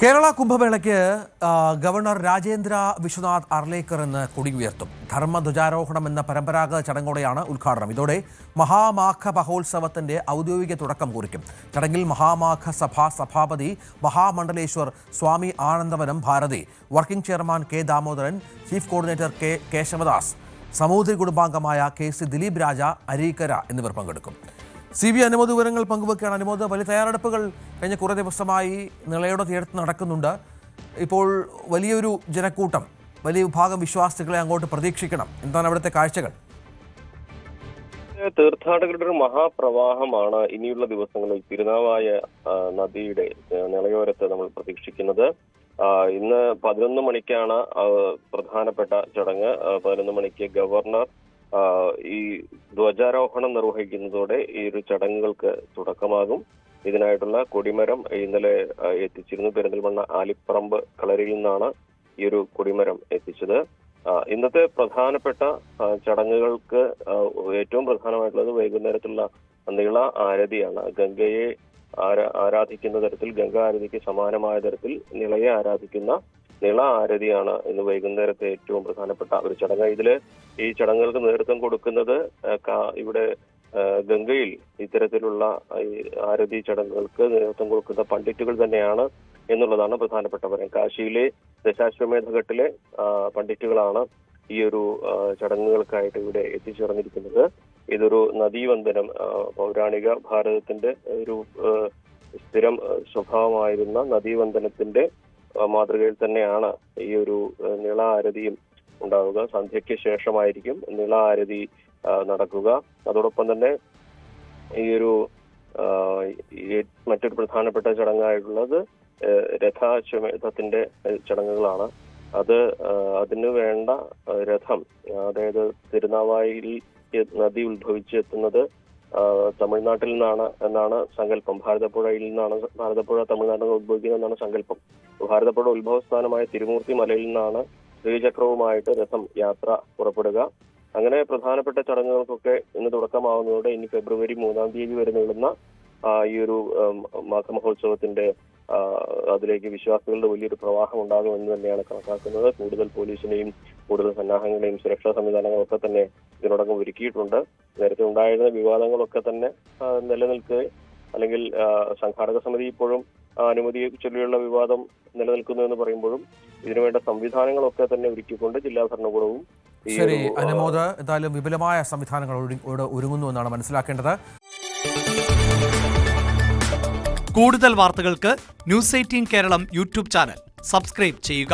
Kerala കുംഭമേളയ്ക്ക് governor Rajendra Vishwanath Arlekar എന്ന് കൊടി ഉയർത്തും. ധർമ്മധ്വജാരോഹണം എന്ന പരമ്പരാഗത ചടങ്ങോടെയാണ് ഉദ്ഘാടനം. ഇതോടെ മഹാമാഘ മഹോത്സവത്തിന്റെ ഔദ്യോഗിക തുടക്കം കുറിക്കും. ചടങ്ങിൽ Mahamagha Sabha Sabhapathi Mahamandaleshwar Swami Anandavanam Bharati, working chairman K Damodaran, chief coordinator K Keshavadas, Samoothiri കുടുംബാംഗമായ KC ദിലീപ് രാജ അരീക്കര എന്നിവർ പങ്കെടുക്കും. CB അനുമോദ് വിവരങ്ങൾ പങ്കുവെക്കുകയാണ്. അനുമോദ്, വലിയ തയ്യാറെടുപ്പുകൾ കഴിഞ്ഞ കുറേ ദിവസമായി നിളയുടെ തീരത്ത് നടക്കുന്നുണ്ട്. ഇപ്പോൾ വലിയൊരു ജനക്കൂട്ടം, വലിയ വിഭാഗം വിശ്വാസികളെ അങ്ങോട്ട് പ്രതീക്ഷിക്കണം. എന്താണ് അവിടുത്തെ കാഴ്ചകൾ? തീർത്ഥാടകരുടെ ഒരു മഹാപ്രവാഹമാണ് ഇനിയുള്ള ദിവസങ്ങളിൽ തിരുനാവായ നദിയുടെ നിളയോരത്ത് നമ്മൾ പ്രതീക്ഷിക്കുന്നത്. ഇന്ന് 11 മണിക്കാണ് പ്രധാനപ്പെട്ട ചടങ്ങ്. 11 മണിക്ക് ഗവർണർ ഈ ധ്വജാരോഹണം നിർവഹിക്കുന്നതോടെ ഈ ഒരു ചടങ്ങുകൾക്ക് തുടക്കമാകും. ഇതിനായിട്ടുള്ള കൊടിമരം ഇന്നലെ എത്തിച്ചിരുന്നു. പെരിന്തൽമണ്ണ ആലിപ്പറമ്പ് കളരിയിൽ നിന്നാണ് ഈ ഒരു കൊടിമരം എത്തിച്ചത്. ഇന്നത്തെ പ്രധാനപ്പെട്ട ചടങ്ങുകൾക്ക് ഏറ്റവും പ്രധാനമായിട്ടുള്ളത് വൈകുന്നേരത്തുള്ള നിള ആരതിയാണ്. ഗംഗയെ ആരാധിക്കുന്ന തരത്തിൽ, ഗംഗാ ആരതിക്ക് സമാനമായ തരത്തിൽ നിളയെ ആരാധിക്കുന്ന നിള ആരതിയാണ് ഇന്ന് വൈകുന്നേരത്തെ ഏറ്റവും പ്രധാനപ്പെട്ട ഒരു ചടങ്ങ്. ഈ ചടങ്ങുകൾക്ക് നേതൃത്വം കൊടുക്കുന്നത് ഇവിടെ ഗംഗയിൽ ഇത്തരത്തിലുള്ള ആരതി ചടങ്ങുകൾക്ക് നേതൃത്വം കൊടുക്കുന്ന പണ്ഡിറ്റുകൾ തന്നെയാണ് എന്നുള്ളതാണ് പ്രധാനപ്പെട്ട പറയാൻ. കാശിയിലെ ദശാശ്വമേധഘട്ടിലെ പണ്ഡിറ്റുകളാണ് ഈ ഒരു ചടങ്ങുകൾക്കായിട്ട് ഇവിടെ എത്തിച്ചേർന്നിരിക്കുന്നത്. ഇതൊരു നദീവന്ദനം, പൗരാണിക ഭാരതത്തിന്റെ ഒരു സ്ഥിരം സ്വഭാവമായിരുന്ന നദീവന്ദനത്തിന്റെ മാതൃകയിൽ തന്നെയാണ് ഈ ഒരു നിള ആരതിയും ഉണ്ടാവുക. സന്ധ്യയ്ക്ക് ശേഷമായിരിക്കും നിള ആരതി നടക്കുക. അതോടൊപ്പം തന്നെ ഈ ഒരു മറ്റൊരു പ്രധാനപ്പെട്ട ചടങ്ങായിട്ടുള്ളത് രഥാശ്വമേധത്തിന്റെ ചടങ്ങുകളാണ്. അതിന് വേണ്ട രഥം, അതായത് തിരുനാവായിൽ നദി ഉത്ഭവിച്ചെത്തുന്നത് തമിഴ്നാട്ടിൽ നിന്നാണ് എന്നാണ് സങ്കല്പം. ഭാരതപ്പുഴ തമിഴ്നാട്ടിൽ നിന്ന് ഉത്ഭവിക്കുന്നത് എന്നാണ് സങ്കല്പം. ഭാരതപ്പുഴ ഉത്ഭവസ്ഥാനമായ തിരുമൂർത്തി മലയിൽ നിന്നാണ് ശ്രീചക്രവുമായിട്ട് രഥം യാത്ര പുറപ്പെടുക. അങ്ങനെ പ്രധാനപ്പെട്ട ചടങ്ങുകൾക്കൊക്കെ ഇന്ന് തുടക്കമാവുന്നതോടെ ഇനി ഫെബ്രുവരി 3-ാം തീയതി വരെ നീളുന്ന ഈ ഒരു മാഘമഹോത്സവത്തിന്റെ അതിലേക്ക് വിശ്വാസികളുടെ വലിയൊരു പ്രവാഹം ഉണ്ടാകുമെന്ന് തന്നെയാണ് കണക്കാക്കുന്നത്. കൂടുതൽ പോലീസിനെയും കൂടുതൽ സന്നാഹങ്ങളെയും സുരക്ഷാ സംവിധാനങ്ങളൊക്കെ തന്നെ ഇതിനോടകം ഒരുക്കിയിട്ടുണ്ട്. നേരത്തെ ഉണ്ടായിരുന്ന വിവാദങ്ങളൊക്കെ തന്നെ നിലനിൽക്കുക, അല്ലെങ്കിൽ സംഘാടക സമിതി ഇപ്പോഴും അനുമതിയെ ചൊല്ലിയുള്ള വിവാദം നിലനിൽക്കുന്നു എന്ന് പറയുമ്പോഴും ഇതിനുവേണ്ട സംവിധാനങ്ങളൊക്കെ തന്നെ ഒരുക്കിക്കൊണ്ട് ജില്ലാ ഭരണകൂടവും ശരി അനുമോദ്, എന്തായാലും വിപുലമായ സംവിധാനങ്ങൾ ഒരുങ്ങുന്നു എന്നാണ് മനസ്സിലാക്കേണ്ടത്. കൂടുതൽ വാർത്തകൾക്ക് News 18 Keralam YouTube channel subscribe ചെയ്യുക.